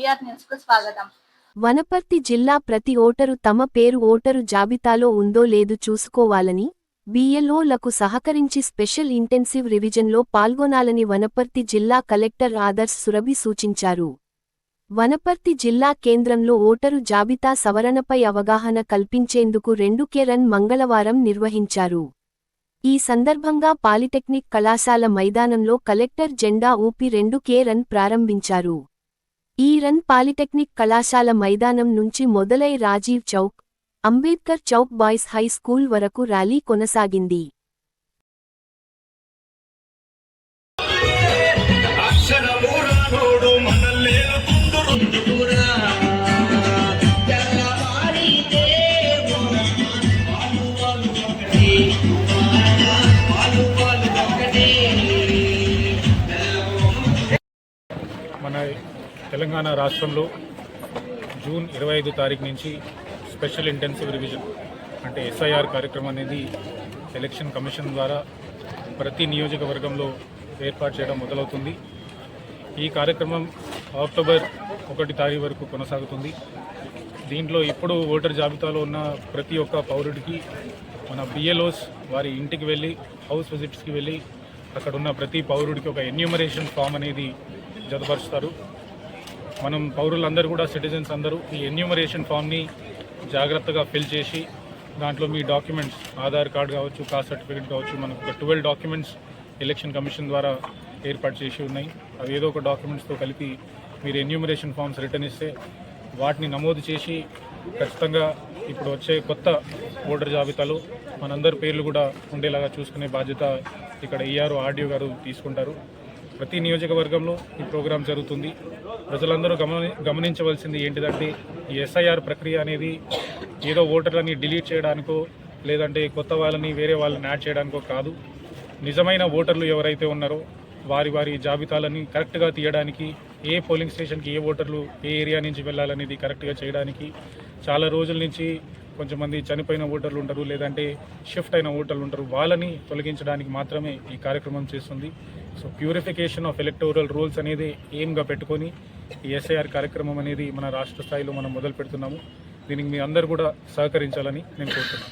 VR news కు స్వాగతం. వనపర్తి జిల్లా ప్రతి ఓటరు తమ పేరు ఓటరు జాబితాలో ఉందో లేదు చూసుకోవాలని, బిఎల్ఓలకు సహకరించి స్పెషల్ ఇంటెన్సివ్ రివిజన్లో పాల్గొనాలని వనపర్తి జిల్లా కలెక్టర్ ఆదర్శ్ సురభి సూచించారు. వనపర్తి జిల్లా కేంద్రంలో ఓటరు జాబితా సవరణపై అవగాహన కల్పించేందుకు 2K రన్ మంగళవారం నిర్వహించారు. ఈ సందర్భంగా పాలిటెక్నిక్ కళాశాల మైదానంలో కలెక్టర్ జెండా ఊపి 2K రన్ ప్రారంభించారు. ఈ రన్ పాలిటెక్నిక్ కళాశాల మైదానం నుంచి మొదలై Rajiv Chowk, Ambedkar Chowk boys high school వరకు ర్యాలీ కొనసాగింది. మన తెలంగాణ రాష్ట్రంలో జూన్ 25 తారీఖు నుంచి స్పెషల్ ఇంటెన్సివ్ రివిజన్ అంటే SIR కార్యక్రమం అనేది ఎలక్షన్ కమిషన్ ద్వారా ప్రతి నియోజకవర్గంలో ఏర్పాటు చేయడం మొదలవుతుంది. ఈ కార్యక్రమం అక్టోబర్ 1 తారీఖు వరకు కొనసాగుతుంది. దీంట్లో ఇప్పుడు ఓటర్ జాబితాలో ఉన్న ప్రతి ఒక్క పౌరుడికి మన BLOs వారి ఇంటికి వెళ్ళి హౌస్ విజిట్స్కి వెళ్ళి అక్కడ ఉన్న ప్రతి పౌరుడికి ఒక ఎన్యూమరేషన్ ఫామ్ అనేది జతపరుస్తారు. మనం పౌరులందరూ కూడా సిటిజన్స్ అందరూ ఈ ఎన్యూమరేషన్ ఫామ్ని జాగ్రత్తగా ఫిల్ చేసి దాంట్లో మీ డాక్యుమెంట్స్ ఆధార్ కార్డు కావచ్చు, కాస్ట్ సర్టిఫికేట్ కావచ్చు, మనకు ఒక 12 డాక్యుమెంట్స్ ఎలక్షన్ కమిషన్ ద్వారా ఏర్పాటు చేసి ఉన్నాయి. అవి ఏదో ఒక డాక్యుమెంట్స్తో కలిపి మీరు ఎన్యూమరేషన్ ఫామ్స్ రిటర్న్ ఇస్తే వాటిని నమోదు చేసి ఖచ్చితంగా ఇప్పుడు వచ్చే కొత్త ఓటర్ జాబితాలో మనందరి పేర్లు కూడా ఉండేలాగా చూసుకునే బాధ్యత ఇక్కడ ERO RDO గారు తీసుకుంటారు. ప్రతి నియోజకవర్గంలో ఈ ప్రోగ్రాం జరుగుతుంది. ప్రజలందరూ గమనించవలసింది ఏంటిదంటే ఈ SIR ప్రక్రియ అనేది ఏదో ఓటర్లని డిలీట్ చేయడానికో లేదంటే కొత్త వాళ్ళని వేరే వాళ్ళని యాడ్ చేయడానికో కాదు. నిజమైన ఓటర్లు ఎవరైతే ఉన్నారో వారి జాబితాలని కరెక్ట్గా తీయడానికి, ఏ పోలింగ్ స్టేషన్కి ఏ ఓటర్లు ఏ ఏరియా నుంచి వెళ్ళాలనేది కరెక్ట్గా చేయడానికి చాలా రోజుల నుంచి కొంచెంమంది చనిపోయిన ఓటర్లు ఉంటారు, లేదంటే షిఫ్ట్ అయిన ఓటర్లు ఉంటారు, వాళ్ళని తొలగించడానికి మాత్రమే ఈ కార్యక్రమం చేస్తుంది. So purification of electoral rules అనేది ఎయిమ్గా పెట్టుకొని ఈ SIR కార్యక్రమం అనేది మన రాష్ట్ర స్థాయిలో మనం మొదలు పెడుతున్నాము. దీనికి మీ అందరూ కూడా సహకరించాలని నేను కోరుతున్నాను.